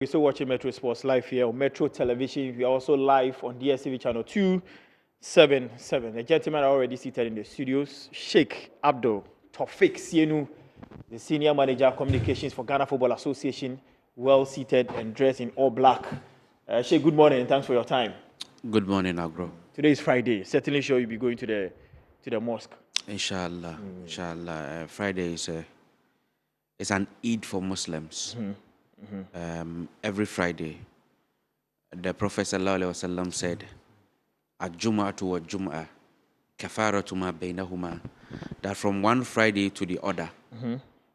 We're still watching Metro Sports live here on Metro Television. We are also live on DSTV channel 277. The gentlemen are already seated in the studios. Sheikh Abdul Tawfiq Sienu, the Senior Manager Communications for Ghana Football Association, well seated and dressed in all black. Sheikh, good morning and thanks for your time. Good morning, Agro. Today is Friday. Certainly sure you'll be going to the mosque. Inshallah. Inshallah. Friday is an Eid for Muslims. Every Friday, the Prophet ﷺ said, "Al-Jum'atu wa Jum'ah, kafaratu ma bainahuma," that from one Friday to the other,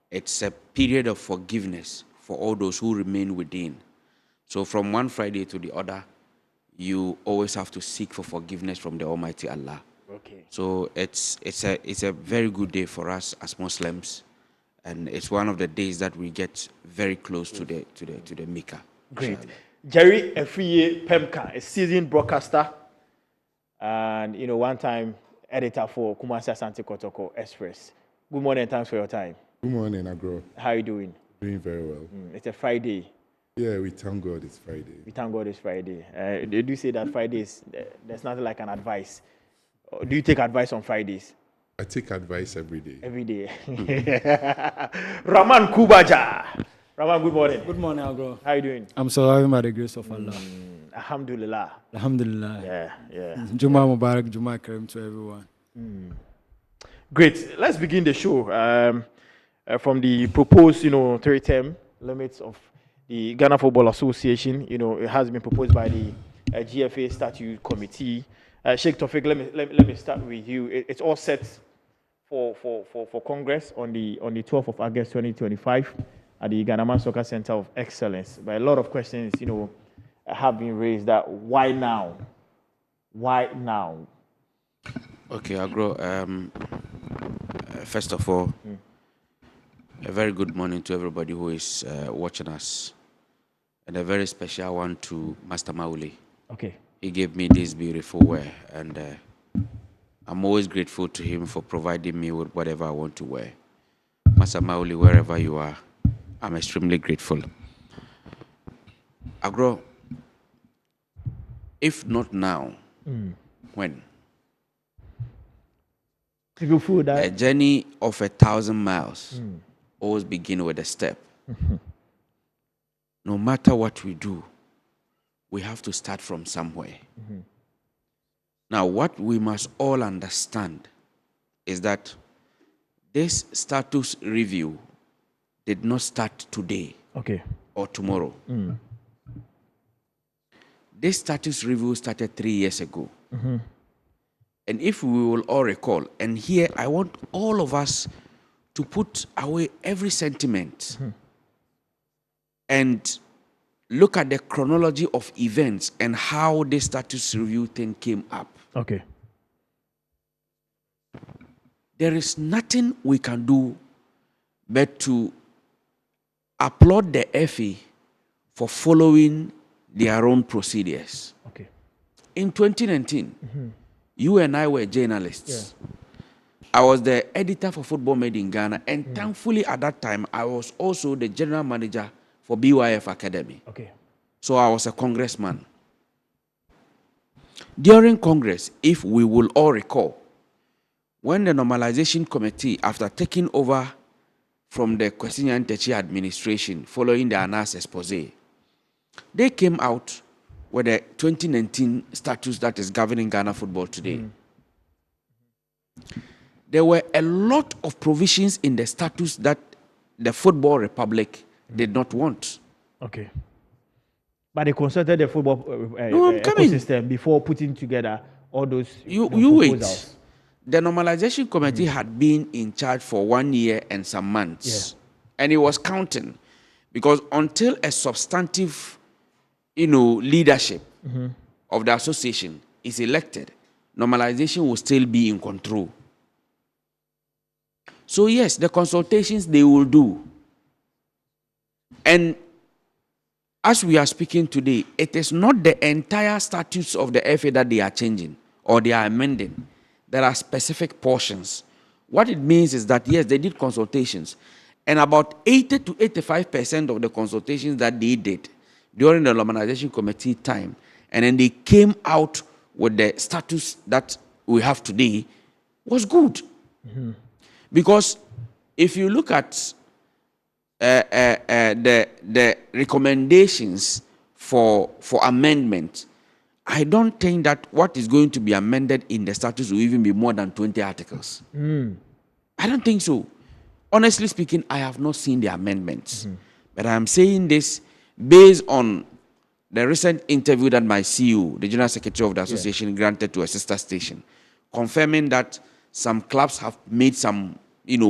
it's a period of forgiveness for all those who remain within. So from one Friday to the other, you always have to seek for forgiveness from the Almighty Allah. Okay. So it's a very good day for us as Muslims. And it's one of the days that we get very close to the Mecca. Great. Jerry Efriye Pemka, a seasoned broadcaster and one time editor for Kumasi Asante Kotoko Express. Good morning and thanks for your time. Good morning, Agro. How are you doing? Doing very well. It's a Friday. Yeah, we thank God it's Friday. We thank God it's Friday. They do say that Fridays, there's nothing like an advice. Do you take advice on Fridays? I take advice every day. Every day. Rahman Kubaja. Rahman, good morning. Good morning, Agro. How are you doing? I'm surviving by the grace of Allah. Alhamdulillah. Alhamdulillah. Yeah. Juma Mubarak, Juma Karim to everyone. Great. Let's begin the show from the proposed, three-term limits of the Ghana Football Association. It has been proposed by the GFA Statute Committee. Sheikh Tawfiq, let me start with you. It's all set for Congress on the 12th of August 2025 at the Ghana Soccer Center of Excellence. But a lot of questions, have been raised that why now? Why now? Okay, Agro. First of all, a very good morning to everybody who is watching us, and a very special one to Master Mauli. Okay. He gave me this beautiful wear, and I'm always grateful to him for providing me with whatever I want to wear. Master Mauli, wherever you are, I'm extremely grateful. Agro, if not now, when? People feel that A journey of 1,000 miles always begin with a step. No matter what we do, we have to start from somewhere. Now, what we must all understand is that this status review did not start today or tomorrow. This status review started 3 years ago. And if we will all recall, and here I want all of us to put away every sentiment and look at the chronology of events and how this status review thing came up. Okay. There is nothing we can do but to applaud the FA for following their own procedures. Okay. In 2019, you and I were journalists. Yeah. I was the editor for Football Made in Ghana, and thankfully at that time, I was also the general manager for BYF Academy. Okay. So I was a congressman. During Congress, if we will all recall, when the Normalization Committee, after taking over from the Kwesi Ntechi administration following the Anas expose, they came out with the 2019 status that is governing Ghana football today. There were a lot of provisions in the status that the Football Republic did not want. Okay. But they consulted the football ecosystem before putting together all those you proposals. Wait. The Normalization Committee had been in charge for 1 year and some months. Yeah. And it was counting. Because until a substantive, leadership of the association is elected, normalization will still be in control. So yes, the consultations they will do. And as we are speaking today, it is not the entire statutes of the FA that they are changing or they are amending. There are specific portions. What it means is that, yes, they did consultations. And about 80 to 85% of the consultations that they did, during the normalization committee time, and then they came out with the status that we have today, was good. Because if you look at the recommendations for amendment, I don't think that what is going to be amended in the statutes will even be more than 20 articles. I don't think so. Honestly speaking, I have not seen the amendments. But I am saying this based on the recent interview that my CEO, the General Secretary of the Association, granted to a sister station, confirming that some clubs have made some,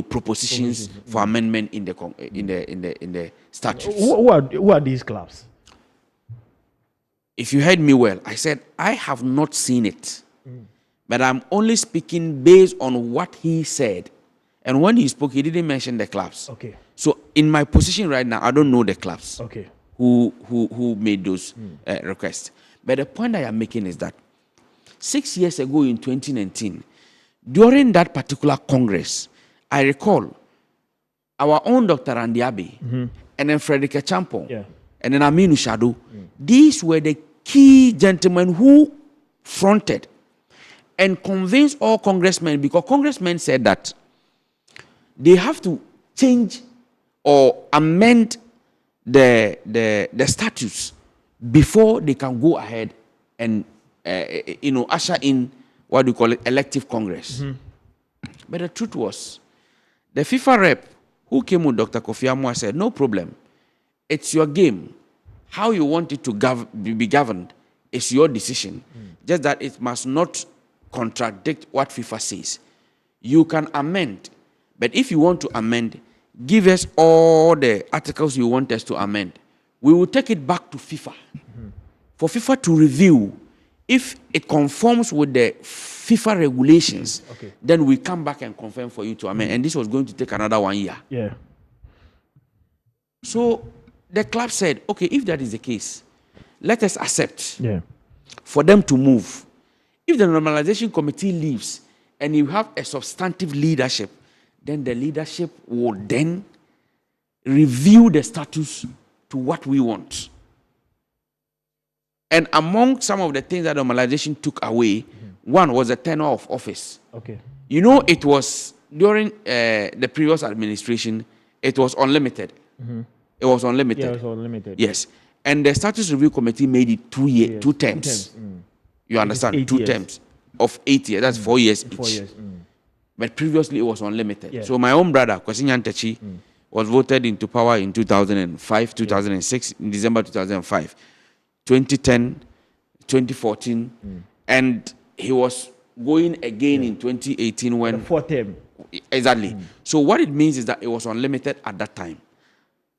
propositions for amendment in the statutes. Who are these clubs? If you heard me well, I said I have not seen it, but I'm only speaking based on what he said. And when he spoke, he didn't mention the clubs. Okay. So in my position right now, I don't know the clubs. Okay. Who made those requests. But the point I am making is that 6 years ago in 2019, during that particular Congress, I recall our own Dr. Andy Abbey and then Frederick Champon and then Aminu Shado. These were the key gentlemen who fronted and convinced all congressmen, because congressmen said that they have to change or amend the statutes before they can go ahead and usher in what we call it elective Congress. But the truth was, the FIFA rep who came with Dr. Kofi Amwa said, no problem, it's your game. How you want it to be governed is your decision. Just that it must not contradict what FIFA says. You can amend, but if you want to amend, give us all the articles you want us to amend. We will take it back to FIFA for FIFA to review. If it conforms with the FIFA regulations, then we come back and confirm for you to amend. And this was going to take another 1 year. Yeah. So the club said, okay, if that is the case, let us accept for them to move. If the normalization committee leaves and you have a substantive leadership, then the leadership will then review the status to what we want. And among some of the things that normalization took away, one was the tenure of office. Okay. It was during the previous administration, it was unlimited. It was unlimited. Yeah, it was unlimited. Yes. And the status review committee made it 2 years, 2 terms. You understand? 2 terms of 8 years. That's 4 years each. 4 years. But previously it was unlimited. So my own brother, Kwesi Nyantachi, was voted into power in 2005, 2006, in December 2005, 2010, 2014, and he was going again in 2018 when... The 4th term. Exactly. So what it means is that it was unlimited at that time.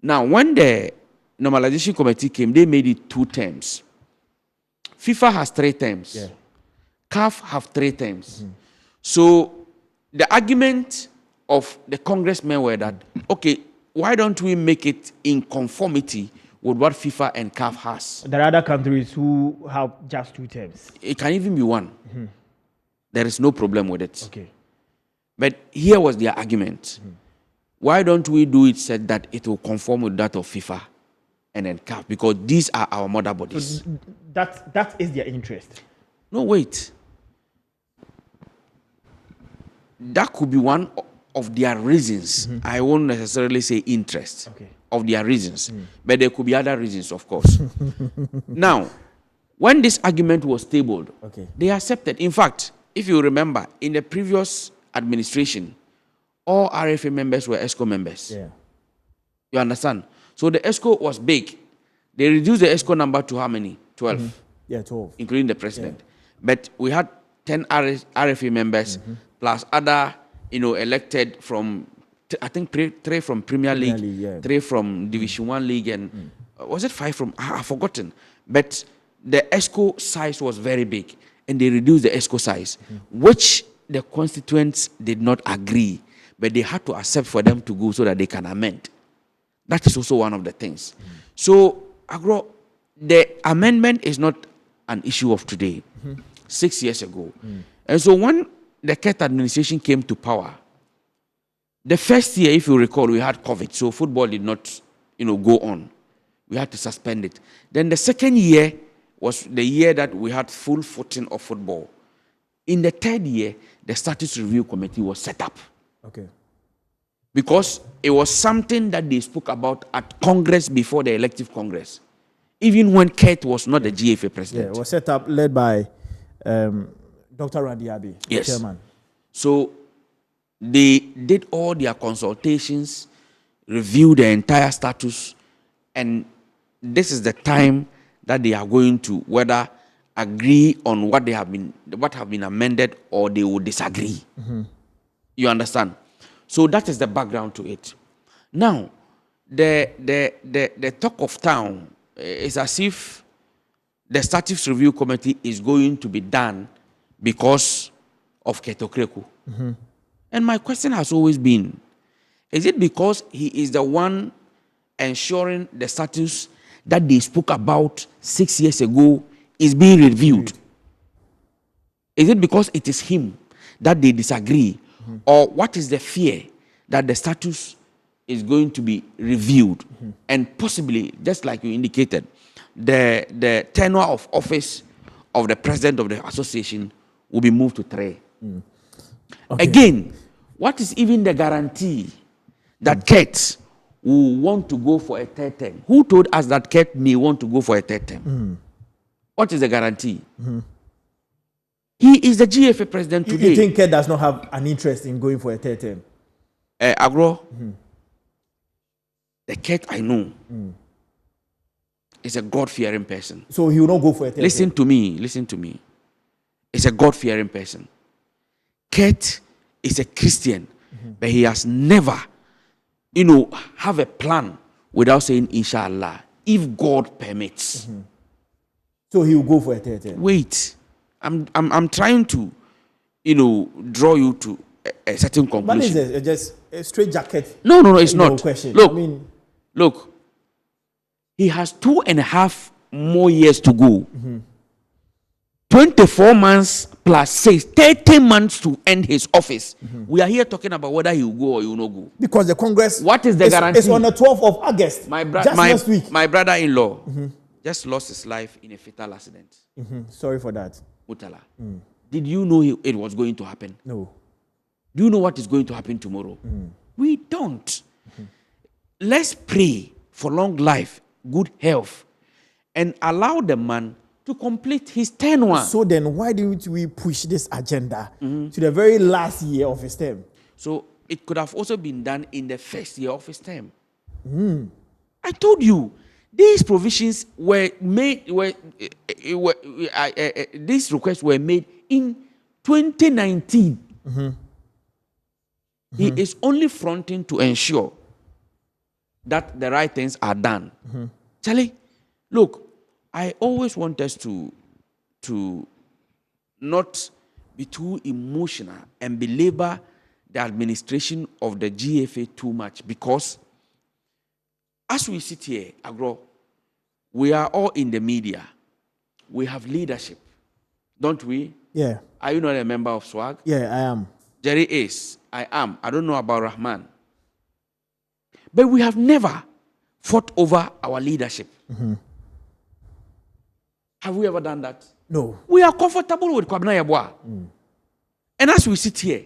Now, when the normalization committee came, they made it 2 terms. FIFA has 3 terms. CAF have 3 terms. So the argument of the congressmen were that, okay, why don't we make it in conformity with what FIFA and CAF has? There are other countries who have just 2 terms. It can even be 1. There is no problem with it. Okay. But here was their argument. Why don't we do it said that it will conform with that of FIFA and then CAF? Because these are our mother bodies. So that is their interest. No, wait. That could be one of their reasons. I won't necessarily say interest of their reasons, but there could be other reasons, of course. Now, when this argument was tabled, they accepted. In fact, if you remember, in the previous administration, all RFA members were ESCO members. You understand? So the ESCO was big. They reduced the ESCO number to how many? 12. 12. Including the president. But we had 10 RFA members plus other, elected from, I think 3 from Premier League, 3 from Division 1 League, and was it 5 from, I've forgotten. But the ESCO size was very big, and they reduced the ESCO size, which the constituents did not agree, but they had to accept for them to go so that they can amend. That is also one of the things. So, Agro, the amendment is not an issue of today, 6 years ago. And so when the Ket administration came to power, the first year, if you recall, we had COVID, so football did not, go on. we had to suspend it. Then the second year was the year that we had full footing of football. In the third year, the status review committee was set up. Okay. Because it was something that they spoke about at Congress before the elective Congress. Even when Kurt was not the GFA president. Yeah, it was set up, led by Dr. Randy Abbey, yes. chairman. So they did all their consultations, reviewed the entire status, and this is the time that they are going to whether agree on what have been amended or they will disagree. You understand? So that is the background to it. Now, the talk of town is as if the status review committee is going to be done because of Ketokreku. And my question has always been, is it because he is the one ensuring the status that they spoke about 6 years ago is being reviewed? Is it because it is him that they disagree? Or what is the fear that the status is going to be reviewed? And possibly, just like you indicated, the tenure of office of the president of the association will be moved to 3. Okay. Again, what is even the guarantee that Kurt will want to go for a 3rd term? Who told us that Kurt may want to go for a 3rd term? What is the guarantee? He is the GFA president today. You think Kurt does not have an interest in going for a 3rd term? Agro, the Kurt I know is a God-fearing person. So he will not go for a 3rd Listen to me. He's a God-fearing person. Kurt is a Christian, but he has never, have a plan without saying inshallah, if God permits. So he will go for a 3rd term. Wait, I'm trying to, draw you to a certain conclusion. But this is just a straight jacket. No, it's not. Question. Look, look, he has 2.5 more years to go. 24 months plus 6, 30 months to end his office. We are here talking about whether he will go or he will not go. Because the Congress. What is the guarantee? It's on the 12th of August. Next week. My brother-in-law just lost his life in a fatal accident. Sorry for that. Mutala. Did you know it was going to happen? No. Do you know what is going to happen tomorrow? We don't. Let's pray for long life, good health, and allow the man to complete his tenure. So then why didn't we push this agenda to the very last year of his term? So it could have also been done in the first year of his term. I told you, these provisions were made, these requests were made in 2019. He is only fronting to ensure that the right things are done. Charlie, look, I always want us to not be too emotional and belabor the administration of the GFA too much, because as we sit here, Agro, we are all in the media. We have leadership, don't we? Yeah. Are you not a member of SWAG? Yeah, I am. Jerry is. I am. I don't know about Rahman. But we have never fought over our leadership. Have we ever done that? No. We are comfortable with Kwabena Yeboah. And as we sit here,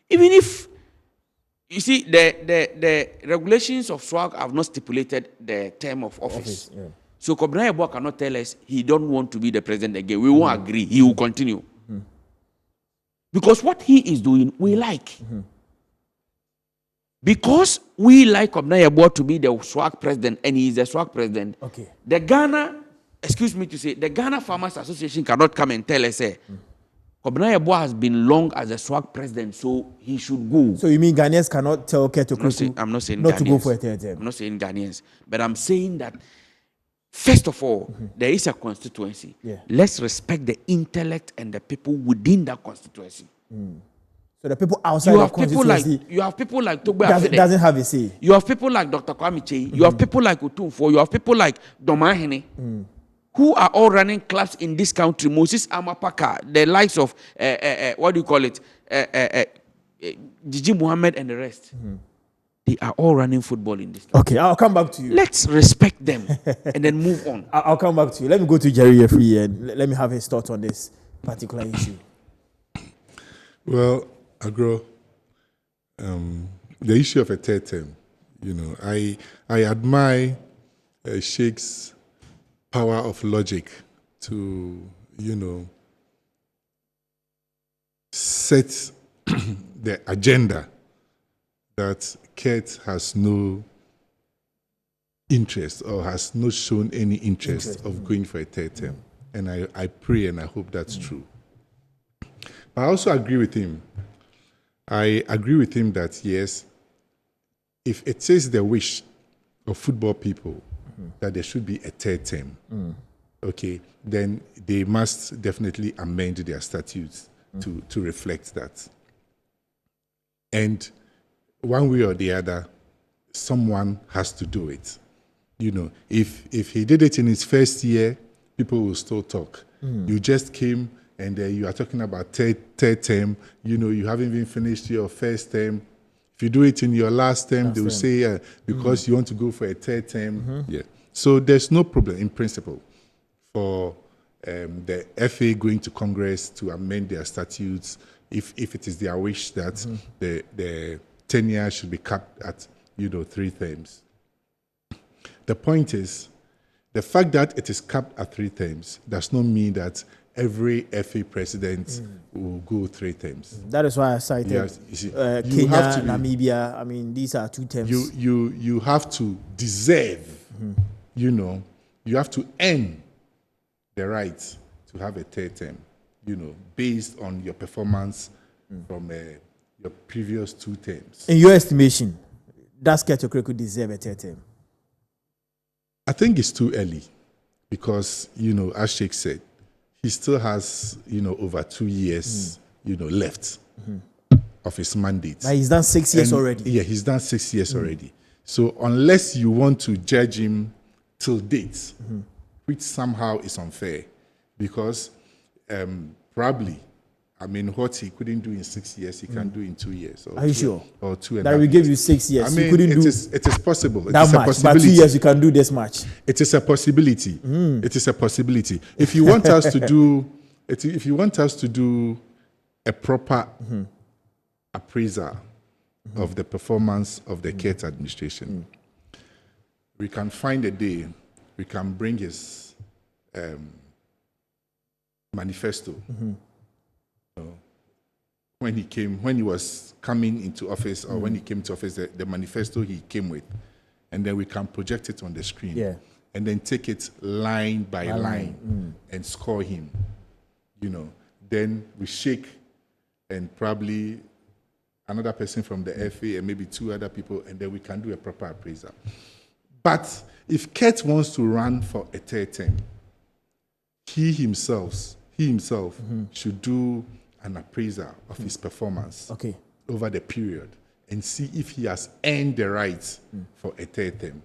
even if, you see, the regulations of SWAG have not stipulated the term of office. Yeah. So Kwabena Yeboah cannot tell us he don't want to be the president again. We won't agree. He will continue. Because what he is doing, we like. Because we like Kwabena Yeboah to be the SWAG president, and he is the SWAG president, Okay. the Ghana Farmers Association cannot come and tell us, Kwabena Yeboah has been long as a SWAG president, so he should go. So you mean Ghanaians cannot tell Ketokreku I'm not saying not Ghanaians. to go for a 3rd term? I'm not saying Ghanaians, but I'm saying that, first of all, there is a constituency. Yeah. Let's respect the intellect and the people within that constituency. So the people outside the constituency you have people like Togbe Afede. doesn't have a say. You have people like Dr. Kwame Chei. You have people like Utumfo. You have people like Domahene, who are all running clubs in this country. Moses Amapaka, the likes of what do you call it, Gigi Muhammad and the rest. They are all running football in this country. Okay, I'll come back to you. Let's respect them and then move on. I'll come back to you. Let me go to Jerry Jeffrey and let me have his thoughts on this particular issue. Well, Agro, the issue of a third term, I admire Sheikh's power of logic to, set the agenda that Kurt has no interest or has not shown any interest of going for a third term. And I pray and I hope that's true. But I also agree with him. I agree with him that, yes, if it is the wish of football people that there should be a third term, okay, then they must definitely amend their statutes to reflect that. And one way or the other, someone has to do it. If he did it in his first year, people will still talk. You just came and you are talking about third term. You haven't even finished your first term. If you do it in your last term, they will say because you want to go for a third term. Yeah. So there's no problem in principle for the FA going to Congress to amend their statutes if it is their wish that the tenure should be capped at 3 terms. The point is, the fact that it is capped at 3 terms does not mean that every FA president will go 3 terms. That is why I cited Kenya, Namibia. I mean, these are 2 terms. You have to deserve, you have to earn the right to have a 3rd term, based on your performance from your previous 2 terms. In your estimation, does Ketokreku deserve a 3rd term? I think it's too early because, as Sheikh said, he still has, over 2 years, left of his mandate. But he's done 6 years already. Yeah, he's done 6 years already. So unless you want to judge him till date, which somehow is unfair, because probably, what he couldn't do in 6 years, he can do in 2 years. Are you sure? Or 2.5 that we gave you 6 years. You couldn't do it is possible. That much. But 2 years you can do this much. It is a possibility. It is a possibility. If you want us to do, a proper appraisal of the performance of the Kurt administration, we can find a day. We can bring his manifesto. When he was coming into office, or when he came to office, the manifesto he came with, and then we can project it on the screen, and then take it line by line and score him. Then we shake, and probably another person from the FA and maybe 2 other people, and then we can do a proper appraisal. But if Kurt wants to run for a 3rd term, he himself should do an appraisal of his performance over the period and see if he has earned the right for a 3rd term.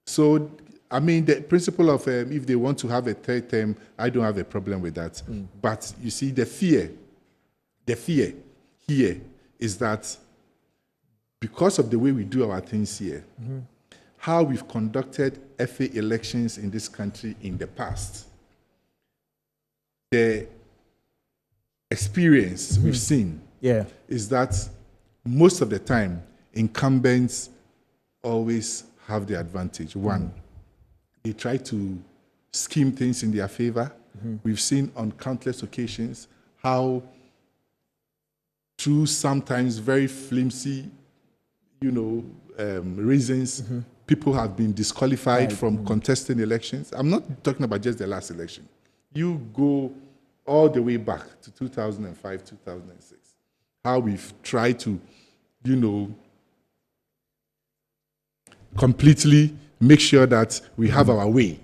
So, the principle of if they want to have a 3rd term, I don't have a problem with that. But you see, the fear here is that because of the way we do our things here, how we've conducted FA elections in this country in the past, the experience we've seen is that most of the time, incumbents always have the advantage. One, they try to scheme things in their favor. We've seen on countless occasions how, through sometimes very flimsy, reasons, people have been disqualified from contesting elections. I'm not talking about just the last election. You go all the way back to 2005, 2006, how we've tried to, completely make sure that we have our way.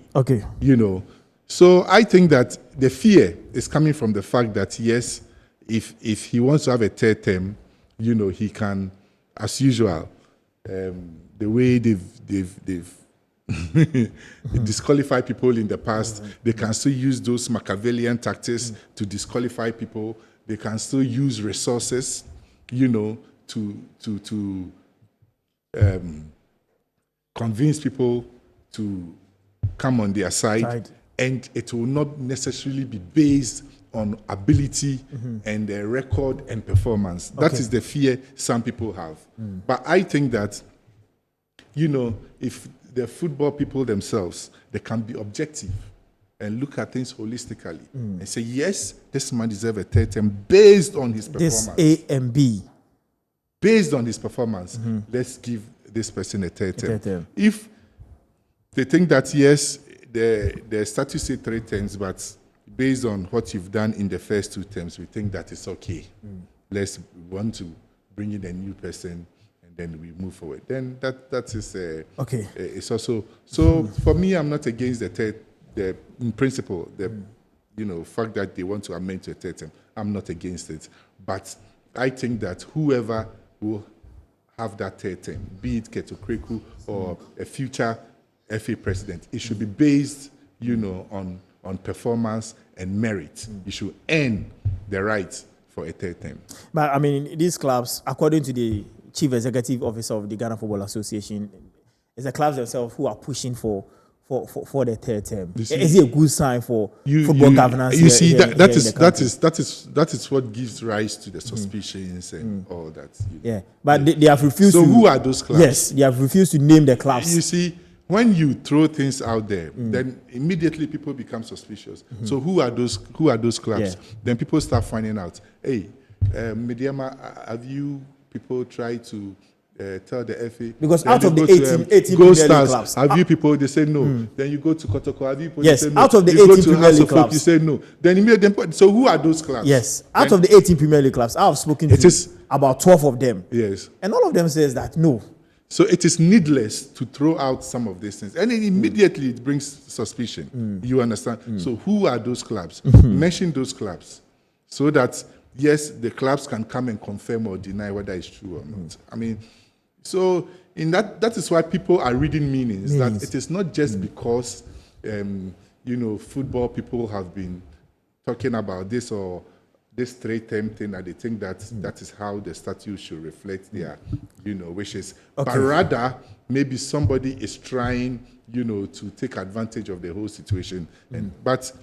So I think that the fear is coming from the fact that, yes, if he wants to have a 3rd term, he can, as usual, the way they've disqualified people in the past, they can still use those Machiavellian tactics to disqualify people. They can still use resources, to convince people to come on their side, and it will not necessarily be based on ability and record and performance. That is the fear some people have. But I think that, if the football people themselves, they can be objective and look at things holistically and say, yes, this man deserves a third term based on his performance. This A and B. Based on his performance, let's give this person a third term. If they think that, yes, the statute says 3 terms, but based on what you've done in the first 2 terms, we think that it's okay. We want to bring in a new person, and then we move forward. Then that is okay. It's also so for me. I'm not against the in principle, the fact that they want to amend to a third term. I'm not against it, but I think that whoever will have that third term, be it Keto Kreku or a future FA president, it should be based, on performance and merit. You should earn the right for a third term. But I mean, these clubs, according to the Chief Executive Officer of the Ghana Football Association, it's the clubs themselves who are pushing for the third term. Is it a good sign for football governance? You see, that is what gives rise to the suspicions and all that. But they have refused. So who are those clubs? Yes, they have refused to name the clubs. You see, when you throw things out there, then immediately people become suspicious. So who are those clubs? Then people start finding out. Hey, Mediama, have you people tried to tell the FA? Because out of the 18 Premier League clubs, have you people? They say no. Then you go to Kotoko. Have you people? Yes, they say no. out of the you 18 Premier League clubs, you say no. Then immediately, so who are those clubs? Yes, out of the 18 Premier League clubs, I have spoken to about 12 of them. Yes, and all of them says that no. So it is needless to throw out some of these things. And then immediately it brings suspicion. You understand? So who are those clubs? Mention those clubs so that, yes, the clubs can come and confirm or deny whether it's true or not. I mean, so in that is why people are reading meanings. That it is not just because, football people have been talking about this or this 3-term thing, that they think that is how the statute should reflect their, wishes. Okay. But rather, maybe somebody is trying, to take advantage of the whole situation. But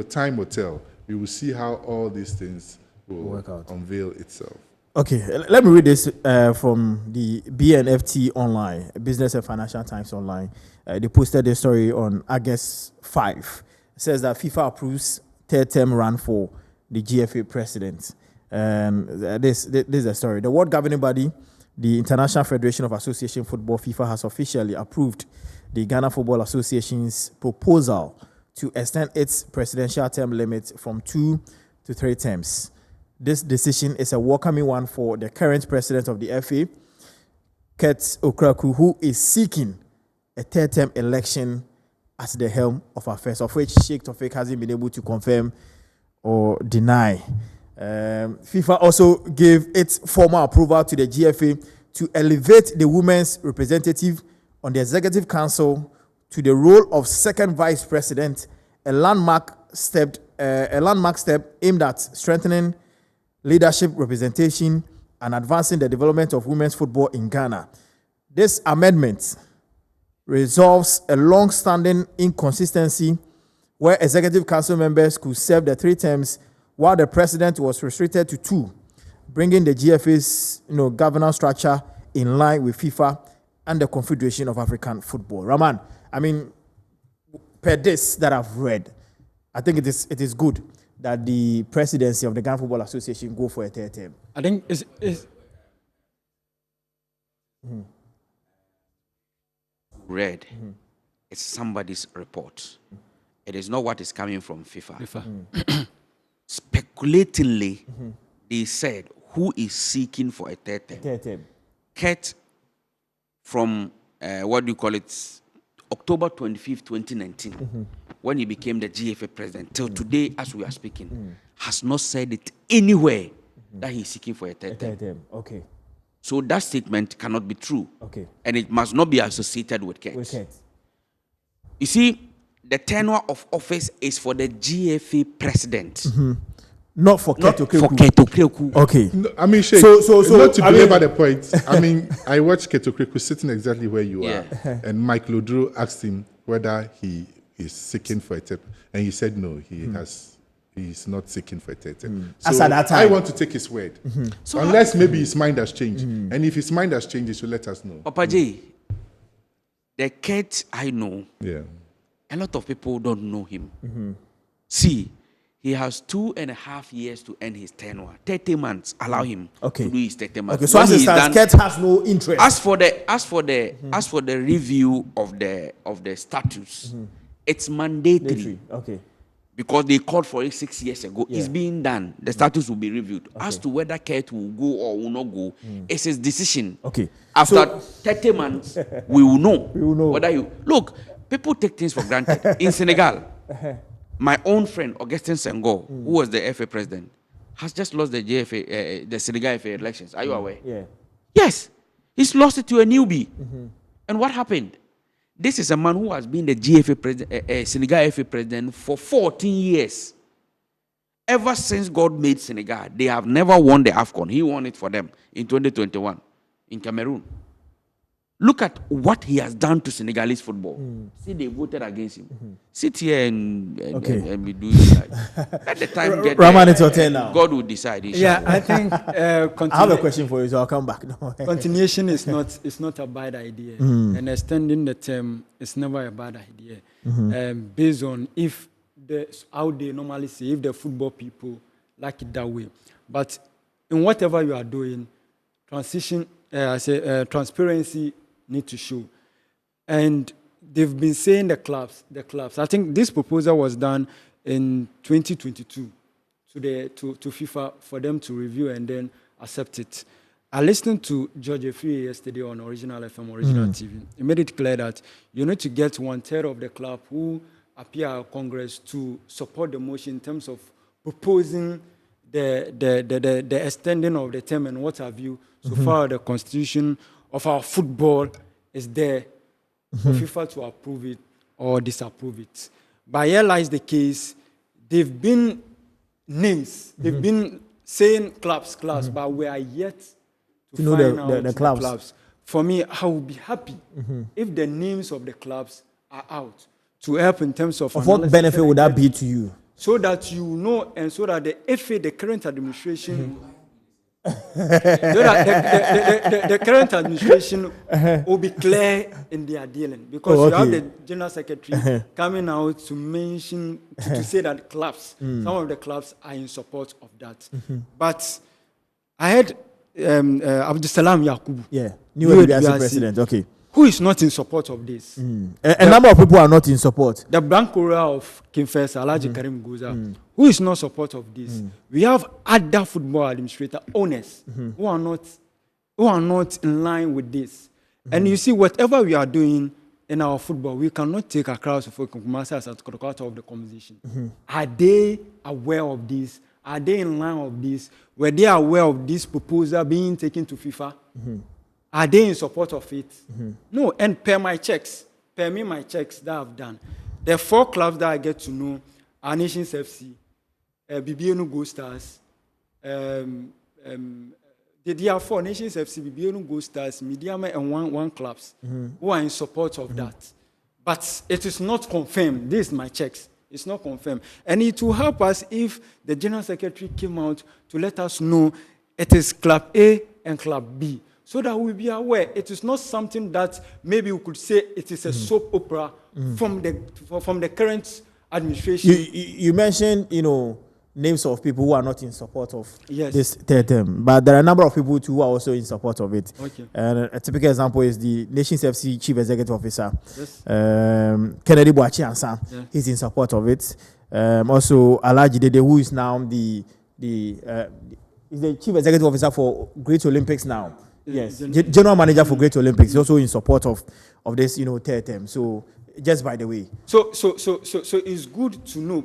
time will tell. We will see how all these things will work out, unveil itself. Okay, let me read this from the BNFT online, Business and Financial Times online. They posted this story on August 5. It says that FIFA approves 3rd-term run for the GFA president. This is a story. The world governing body, the International Federation of Association Football, FIFA, has officially approved the Ghana Football Association's proposal to extend its presidential term limit from 2 to 3 terms. This decision is a welcoming one for the current president of the FA, Ket Okraku, who is seeking a 3rd-term election at the helm of affairs, of which Sheikh Tofik hasn't been able to confirm or deny. FIFA also gave its formal approval to the GFA to elevate the women's representative on the Executive Council to the role of second vice president, a landmark step aimed at strengthening leadership representation and advancing the development of women's football in Ghana. This amendment resolves a long-standing inconsistency where Executive Council members could serve the 3 terms while the president was restricted to 2, bringing the GFA's governance structure in line with FIFA and the Confederation of African Football. Raman, I mean, per this that I've read, I think it is good that the presidency of the Ghana Football Association go for a 3rd term. I think it's read. It's somebody's report. It is not what is coming from FIFA. Speculatingly, they said, who is seeking for a 3rd term? Ket from, October 25th, 2019, when he became the GFA president, till today, as we are speaking, has not said it anywhere that he's seeking for a 3rd term. Okay. So that statement cannot be true. Okay. And it must not be associated with Ket. You see, the tenure of office is for the GFA president. Not for not Keto for Kreku. Keto Kreku. Okay. No, I mean, Sheikh, So, not to I belabor mean- the point. I mean, I watched Keto Kreku sitting exactly where you Yeah. are, and Mike Lodro asked him whether he is seeking for a tip, and he said no, he's not seeking for a tip. So As at that I time. want to take his word, So unless maybe his mind has changed, and if his mind has changed, he should let us know. Papa J, the Ket I know, Yeah. a lot of people don't know him. See, he has 2.5 years to end his tenure. 30 months, allow him Okay. to do his 30 months. Okay, so When as it he's stands, done- Ket has no interest. as for the review of the status, it's mandatory Okay. because they called for it 6 years ago. Yeah. It's being done. The status will be reviewed. As to whether Kurt will go or will not go, it's his decision. Okay. After So- 30 months, we will know. We will know. Whether you look, people take things for granted. In Senegal, my own friend Augustin Senghor, who was the FA president, has just lost the GFA, the Senegal FA elections. Are you aware? Yeah. Yes, he's lost it to a newbie. And what happened? This is a man who has been the GFA president, Senegal FA president for 14 years. Ever since God made Senegal, they have never won the AFCON. He won it for them in 2021 in Cameroon. Look at what he has done to Senegalese football. See, they voted against him. Sit here and be doing that. Let the time get Rahman, there, it's your turn now. God will decide. Yeah, I think I have a question for you, so I'll come back. No. continuation is not a bad idea, and extending the term is never a bad idea. Based on how they normally say, if the football people like it that way. But in whatever you are doing, transparency need to show. And they've been saying the clubs. I think this proposal was done in 2022 to FIFA for them to review and then accept it. I listened to George Efree yesterday on Original FM, Original TV. He made it clear that you need to get 1/3 of the club who appear at Congress to support the motion in terms of proposing the extending of the term and what have you. So far, the constitution of our football is there for FIFA to approve it or disapprove it. But here lies the case. They've been names. They've been saying clubs, but we are yet to know find the out the clubs. For me, I would be happy if the names of the clubs are out to help in terms of What analysis benefit and would that be to you? so that you know, and so that the FA, the current administration, so that the current administration will be clear in their dealing. Because you have the general secretary coming out to mention, to say that clubs, some of the clubs are in support of that. But I heard Abdusalam Yakubu, New ADRC president. Okay. who is not in support of this. A number of people are not in support. The Bank Korea of King Faisal, Alhaji Karim Goza, who is not support of this. We have other football administrator owners who are not in line with this. And you see, whatever we are doing in our football, we cannot take a crowd of Kumasi as out of the conversation. Are they aware of this? Are they in line of this? Were they aware of this proposal being taken to FIFA? Are they in support of it? No, and per my checks that I've done, the 4 clubs that I get to know are Nations FC, BBN Go Stars, there are 4 Nations FC, BBN Go Stars, Mediama, and one clubs who are in support of that. But it is not confirmed. This is my checks. It's not confirmed. And it will help us if the General Secretary came out to let us know it is Club A and Club B, so that we'll be aware. It is not something that maybe we could say it is a soap opera from the current administration. You mentioned, names of people who are not in support of Yes. this third term, but there are a number of people too who are also in support of it. Okay. And a typical example is the Nations FC Chief Executive Officer, Yes. Kennedy Boachi Ansan. Yeah. He's in support of it. Also, Alhaji Dede, who is now is the Chief Executive Officer for Great Olympics now. Yes, General Manager for Great Olympics is also in support of this, third term. So, just by the way. So it's good to know,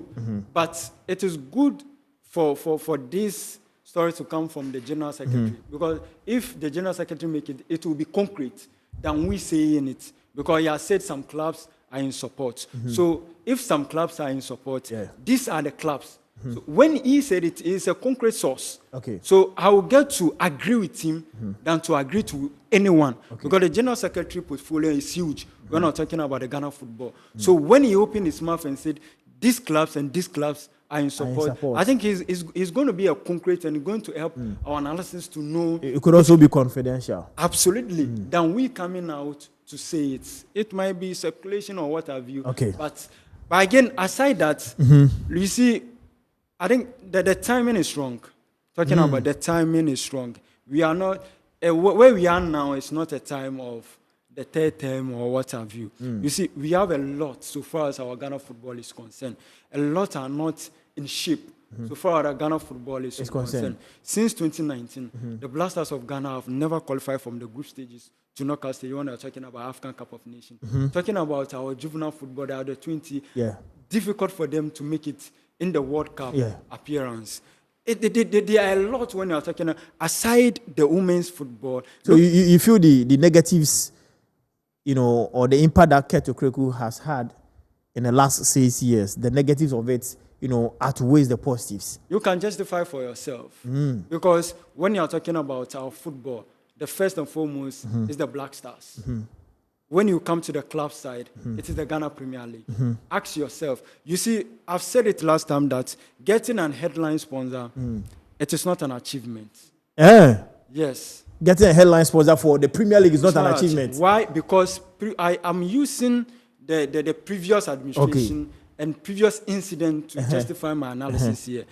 but it is good for this story to come from the General Secretary, because if the General Secretary make it, it will be concrete than we say in it, because he has said some clubs are in support. So if some clubs are in support, these are the clubs So when he said it is a concrete source. Okay. So I will get to agree with him than to agree to anyone. Because the General Secretary portfolio is huge. We're not talking about the Ghana football. So when he opened his mouth and said, these clubs and these clubs are in support, I think he's going to be a concrete and going to help our analysis to know. It could also be confidential. Absolutely. Than we coming out to say it. It might be speculation or what have you. Okay. But again, aside that, you see, I think that the timing is wrong. Talking about the timing is wrong. We are not, where we are now is not a time of the third term or what have you. You see, we have a lot so far as our Ghana football is concerned. A lot are not in shape so far as Ghana football is concerned. Since 2019, the Blasters of Ghana have never qualified from the group stages to knockout stage when they're talking about African Cup of Nations. Talking about our juvenile football, they are the 20. Difficult for them to make it in the World Cup appearance. There are a lot when you're talking aside the women's football. So you feel the negatives, or the impact that Keto Kreku has had in the last 6 years, the negatives of it, outweighs the positives. You can justify for yourself. Because when you're talking about our football, the first and foremost is the Black Stars. When you come to the club side, it is the Ghana Premier League. Ask yourself. You see, I've said it last time that getting an headline sponsor, it is not an achievement. Yes. Getting a headline sponsor for the Premier League is not an achievement. Why? Because I am using the previous administration and previous incident to justify my analysis here.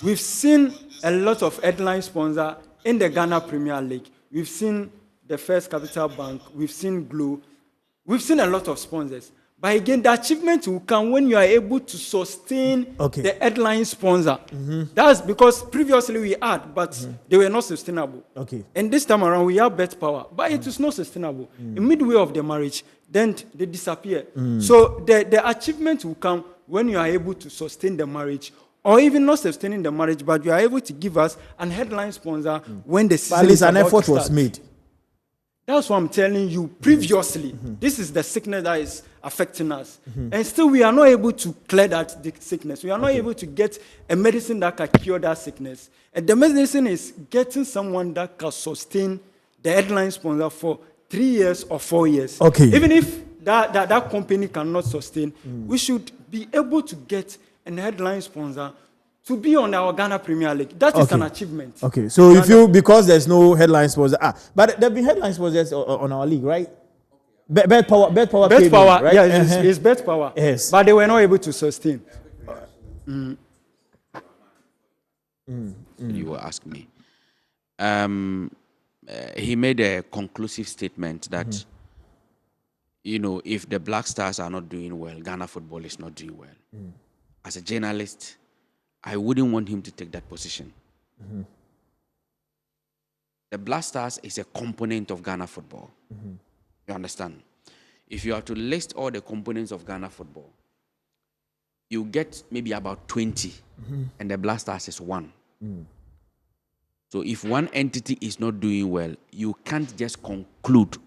We've seen a lot of headline sponsor in the Ghana Premier League. We've seen the First Capital Bank. We've seen Glo. We've seen a lot of sponsors. But again, the achievement will come when you are able to sustain the headline sponsor. That's because previously we had, but they were not sustainable. And this time around, we have bet power, but it is not sustainable. In midway of the marriage, then they disappear. So the achievement will come when you are able to sustain the marriage, or even not sustaining the marriage, but you are able to give us an headline sponsor when the season at least an effort was made. That's what I'm telling you previously. This is the sickness that is affecting us. And still we are not able to clear that sickness. We are not able to get a medicine that can cure that sickness. And the medicine is getting someone that can sustain the headline sponsor for 3 years or 4 years. Even if that company cannot sustain, we should be able to get a headline sponsor to be on our Ghana Premier League. That is an achievement. So if you, because there's no headline sponsor, but there have been headline sponsors on our league, right? Bet power, right? Yeah, it's bet power. Yes. But they were not able to sustain. You will ask me. He made a conclusive statement that, if the Black Stars are not doing well, Ghana football is not doing well. As a journalist, I wouldn't want him to take that position. The Black Stars is a component of Ghana football. You understand? If you are to list all the components of Ghana football, you get maybe about 20, and the Black Stars is one. So if one entity is not doing well, you can't just conclude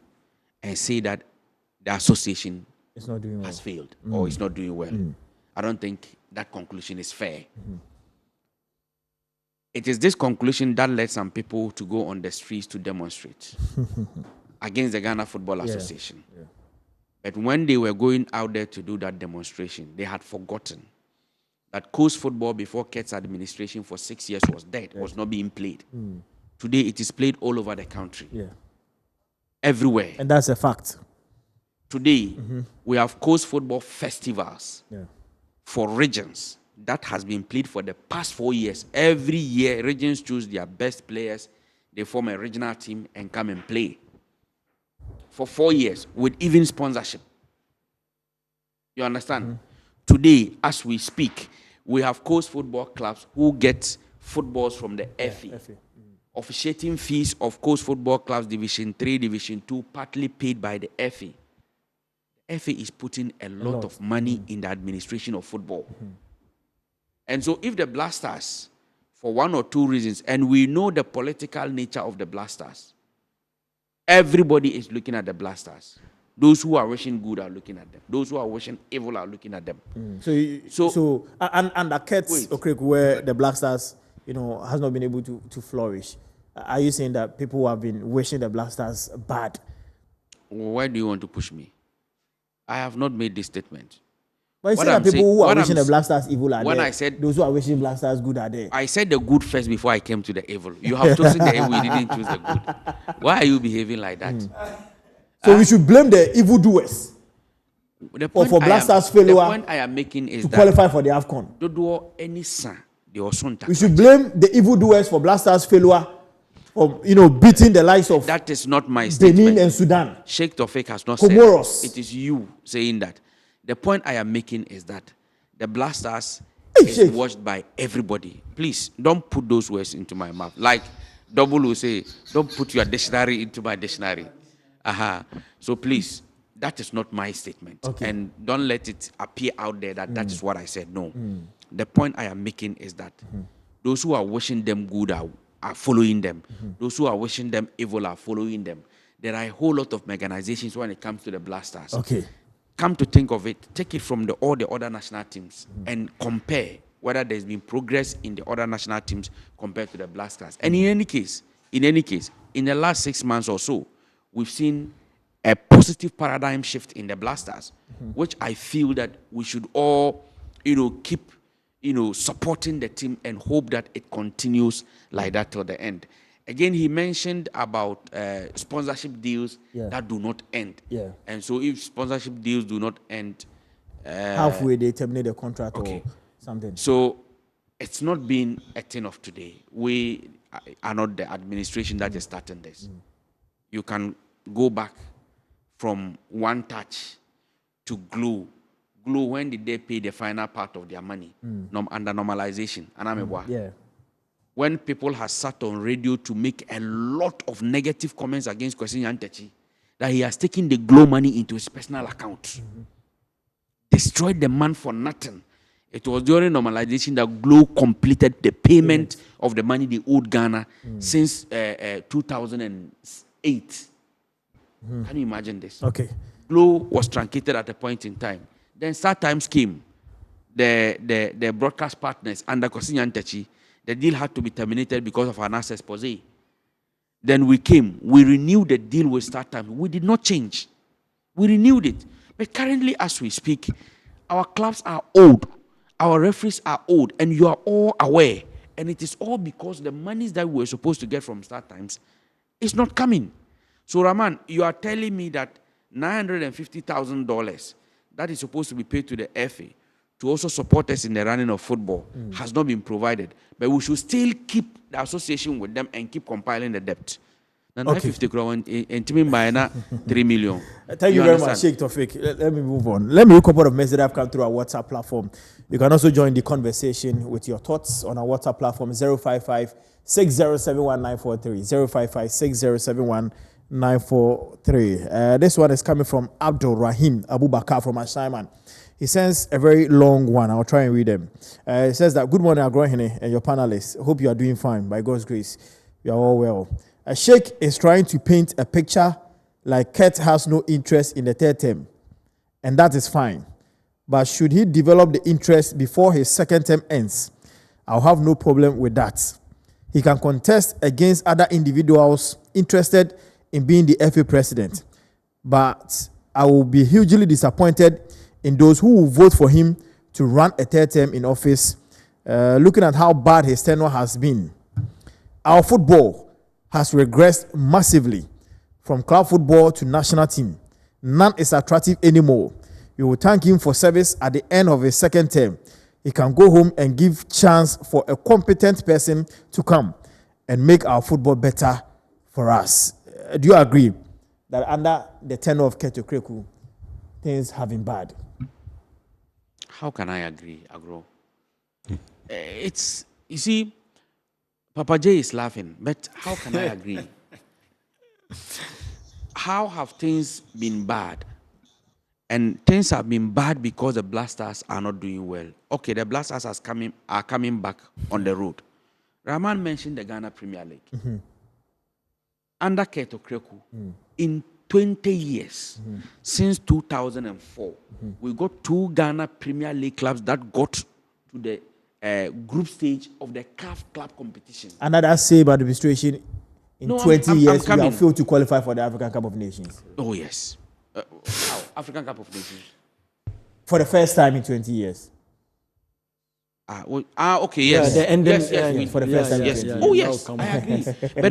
and say that the association has failed or is not doing well. I don't think that conclusion is fair. It is this conclusion that led some people to go on the streets to demonstrate against the Ghana Football Association. But when they were going out there to do that demonstration, they had forgotten that coast football before Ket's administration for 6 years was dead, was not being played. Today it is played all over the country. Everywhere. And that's a fact. Today, we have coast football festivals for regions that has been played for the past 4 years. Every year, regions choose their best players. They form a regional team and come and play for 4 years with even sponsorship. You understand? Today, as we speak, we have coast football clubs who get footballs from the FA. Officiating fees of coast football clubs, Division 3, Division 2, partly paid by the FA. The FA is putting a lot of money in the administration of football. And so if the Black Stars, for one or two reasons, and we know the political nature of the Black Stars, everybody is looking at the Black Stars. Those who are wishing good are looking at them. Those who are wishing evil are looking at them. And the Kets Okreku, where the Black Stars, has not been able to flourish. Are you saying that people who have been wishing the Black Stars bad? Why do you want to push me? I have not made this statement. But you said that people who are wishing the Black Stars evil are there. I said those who are wishing Black Stars good are there. I said the good first before I came to the evil. You have chosen the evil, you didn't choose the good. Why are you behaving like that? So we should blame the evildoers for Black Stars failure. The point I am making is to qualify for the AFCON. We should blame the evildoers for Black Stars failure for beating the likes of that is not my statement. Benin and Sudan. Sheikh Tofik has not Comoros. said it. It is you saying that. The point I am making is that the Black Stars is watched by everybody. Please don't put those words into my mouth. Like Double will say, don't put your dictionary into my dictionary. So please, that is not my statement. Okay. And don't let it appear out there that that is what I said. No. The point I am making is that those who are wishing them good are following them. Those who are wishing them evil are following them. There are a whole lot of mechanizations when it comes to the Black Stars. Okay. Come to think of it, take it from all the other national teams and compare whether there's been progress in the other national teams compared to the Black Stars. And in any case, in the last 6 months or so, we've seen a positive paradigm shift in the Black Stars, which I feel that we should all, keep, supporting the team and hope that it continues like that till the end. Again, he mentioned about sponsorship deals that do not end. Yeah. And so if sponsorship deals do not end... halfway, they terminate the contract or something. So it's not been a thing of today. We are not the administration that is starting this. You can go back from One Touch to Glow. Glow, when did they pay the final part of their money? Under normalization. Yeah. When people have sat on radio to make a lot of negative comments against Kwesi Nyantakyi, that he has taken the Glow money into his personal account, destroyed the man for nothing. It was during normalization that Glow completed the payment of the money they owed Ghana since 2008. Can you imagine this? Okay. Glow was truncated at a point in time. Then Star Times came. The broadcast partners under Kwesi Nyantakyi, the deal had to be terminated because of an access pose. Then we came. We renewed the deal with Star Times. We did not change. We renewed it. But currently, as we speak, our clubs are old. Our referees are old. And you are all aware. And it is all because the monies that we were supposed to get from Star Times is not coming. So, Rahman, you are telling me that $950,000 that is supposed to be paid to the FA to also support us in the running of football has not been provided. But we should still keep the association with them and keep compiling the debt. Now, 950 crore and 3 million. Thank you very much, Sheikh Tofik. Let me move on. Let me read a couple of messages that have come through our WhatsApp platform. You can also join the conversation with your thoughts on our WhatsApp platform 055 6071 055 6071 This one is coming from Abdul Rahim Abubakar from Ashaiman. He sends a very long one. I'll try and read them. It says that, good morning, Agrohene and your panelists. Hope you are doing fine. By God's grace, you are all well. A Sheikh is trying to paint a picture like Ket has no interest in the third term, and that is fine. But should he develop the interest before his second term ends, I'll have no problem with that. He can contest against other individuals interested in being the FA president, but I will be hugely disappointed in those who will vote for him to run a third term in office, looking at how bad his tenure has been. Our football has regressed massively from club football to national team. None is attractive anymore. We will thank him for service at the end of his second term. He can go home and give chance for a competent person to come and make our football better for us. Do you agree that under the tenure of Keto Kreku, things have been bad? How can I agree, Agro? You see, Papa J is laughing, but how can I agree? How have things been bad? And things have been bad because the Black Stars are not doing well. Okay, the Black Stars are coming back on the road. Rahman mentioned the Ghana Premier League. Under Keto Kreku, in 20 years since 2004, we got 2 Ghana Premier League clubs that got to the group stage of the CAF club competition. Under that same administration, in No, 20 I'm years, we coming. have failed to qualify for the African Cup of Nations. Oh, yes. How? African Cup of Nations. For the first time in 20 years. Okay, yes. Yeah, the ending, yes, we- for the first time. yes. Yeah, Oh, yeah, yes, now come I on. agree. But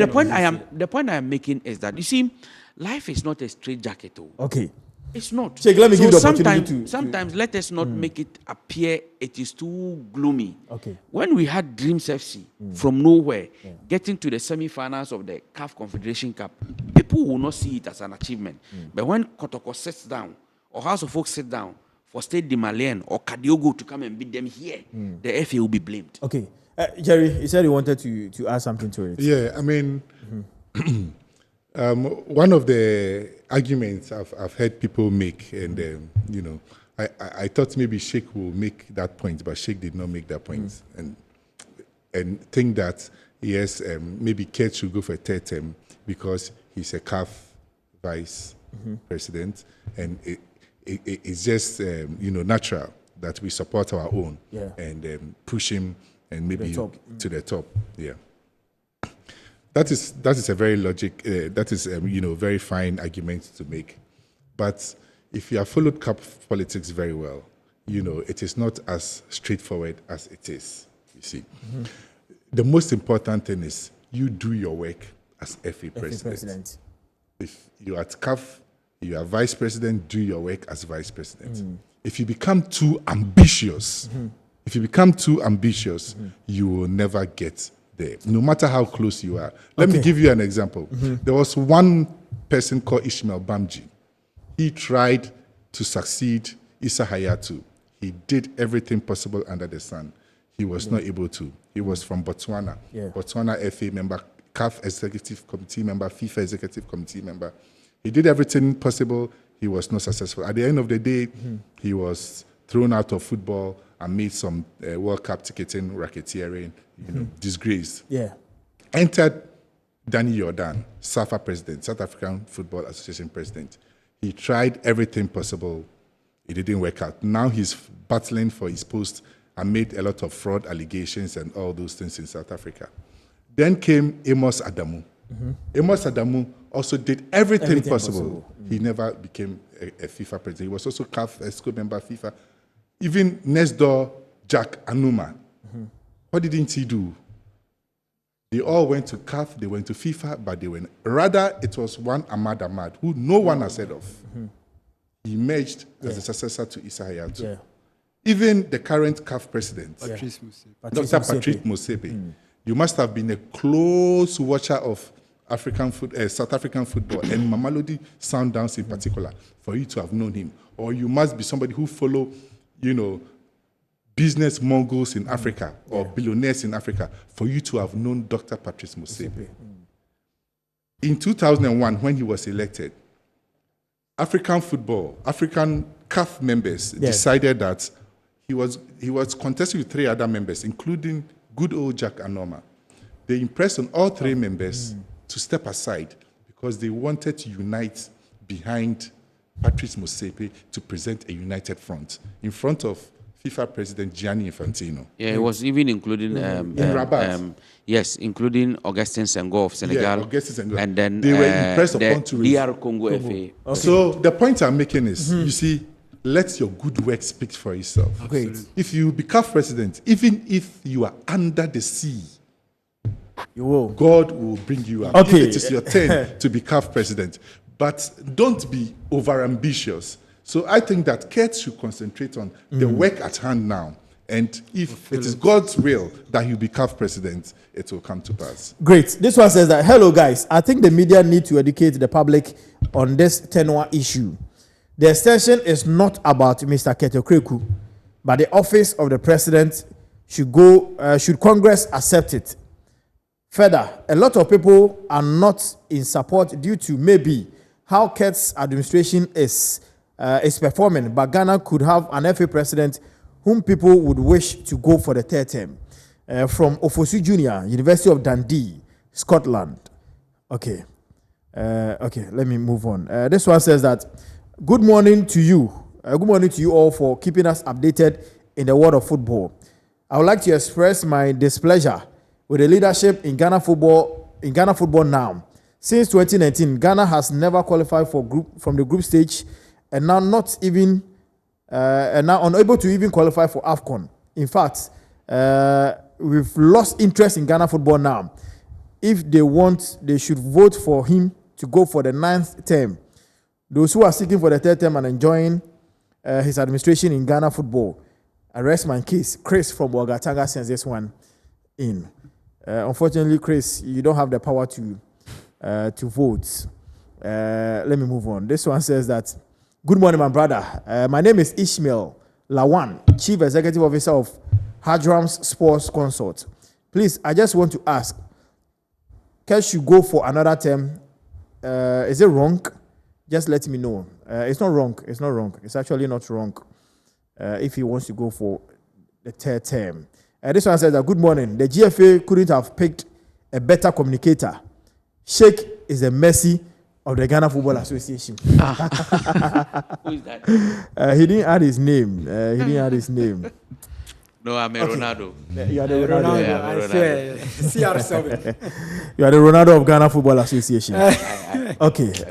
the point I am making is that, you see, life is not a straight jacket. Okay. It's not. Sheikh, let me give you the opportunity sometimes, to- sometimes let us not make it appear it is too gloomy. Okay. When we had Dreams FC from nowhere, getting to the semi-finals of the CAF Confederation Cup, people will not see it as an achievement. But when Kotoko sits down, or House of Folk sit down for Stade de Malien or Kadiogo to come and beat them here, the FA will be blamed. Okay. Jerry, you said you wanted to add something to it. Yeah, I mean, one of the arguments I've heard people make, and you know, I thought maybe Sheikh will make that point, but Sheikh did not make that point, and think that yes, maybe Kate should go for a third term because he's a CAF vice president, and it's just you know, natural that we support our own and push him and maybe to the top. Yeah. That is a very that is you know, very fine argument to make, but if you have followed CAP politics very well, you know it is not as straightforward as it is. You see, the most important thing is you do your work as FA president. If you are at CAF, you are vice president. Do your work as vice president. If you become too ambitious, you will never get there, no matter how close you are. Let me give you an example. There was one person called Ishmael Bamji. He tried to succeed Issa Hayatu. He did everything possible under the sun. He was not able to. He was from Botswana. Botswana FA member, CAF Executive Committee member, FIFA Executive Committee member. He did everything possible. He was not successful. At the end of the day, he was thrown out of football and made some World Cup ticketing, racketeering, you know, disgrace. Yeah. Entered Danny Jordan, SAFA president, South African Football Association president. He tried everything possible. It didn't work out. Now he's battling for his post and made a lot of fraud allegations and all those things in South Africa. Then came Amos Adamu. Amos Adamu also did everything possible. He never became a FIFA president. He was also CAF ESCO member FIFA. Even next door, Jack Anuma. What didn't he do? They all went to CAF, they went to FIFA, but they went. Rather, it was one Ahmad Ahmad, who no one has heard of. He emerged as the successor to Issa Hayatu. Even the current CAF president, Dr. Patrick Motsepe, you must have been a close watcher of South African football, and Mamelodi Sundowns in particular, for you to have known him. Or you must be somebody who follow, you know, business moguls in Africa or billionaires in Africa, for you to have known Dr. Patrice Motsepe. In 2001, when he was elected, African CAF members decided that he was contesting with 3 other members, including good old Jack Anoma. They impressed on all 3 members to step aside because they wanted to unite behind Patrice Motsepe to present a united front in front of FIFA President Gianni Infantino. Yeah, it was even including in Rabat. Yes, including Augustin Senghor of Senegal. Yeah, Augustin Senghor. And then they were impressed the upon to raise. DR Congo FA. Okay. So the point I'm making is, you see, let your good work speak for itself. Great. If you become president, even if you are under the sea, You will. God will bring you up. Okay. If it is your turn to become president. But don't be overambitious. So I think that Kurt should concentrate on the work at hand now. And if it is God's will that you become president, it will come to pass. Great. This one says that, hello guys, I think the media need to educate the public on this tenure issue. The extension is not about Mr. Keto Kreku, but the office of the president should Congress accept it. Further, a lot of people are not in support due to maybe how Kurt's administration is performing, but Ghana could have an FA president whom people would wish to go for the 3rd term. From Ofosu Junior, University of Dundee, Scotland. Okay. Okay, let me move on. This one says that, good morning to you. Good morning to you all for keeping us updated in the world of football. I would like to express my displeasure with the leadership in Ghana football now. Since 2019, Ghana has never qualified from the group stage, and now unable to even qualify for AFCON. In fact, we've lost interest in Ghana football now. If they want, they should vote for him to go for the 9th term. Those who are seeking for the 3rd term and enjoying his administration in Ghana football, I rest my case. Chris from Ouagatanga sends this one in. Unfortunately, Chris, you don't have the power to vote. Let me move on. This one says that, good morning, my brother. My name is Ishmael Lawan, Chief Executive Officer of Hadram's Sports Consort. Please, I just want to ask, can you go for another term? Is it wrong? Just let me know. It's not wrong. It's not wrong. It's actually not wrong if he wants to go for the 3rd term. This one says that, good morning. The GFA couldn't have picked a better communicator. Sheikh is the Messi of the Ghana Football Association. Who is that? He didn't add his name. No, I'm a Ronaldo. You are the Ronaldo, Yeah, I Ronaldo. swear. CR7. You are the Ronaldo of Ghana Football Association. Okay.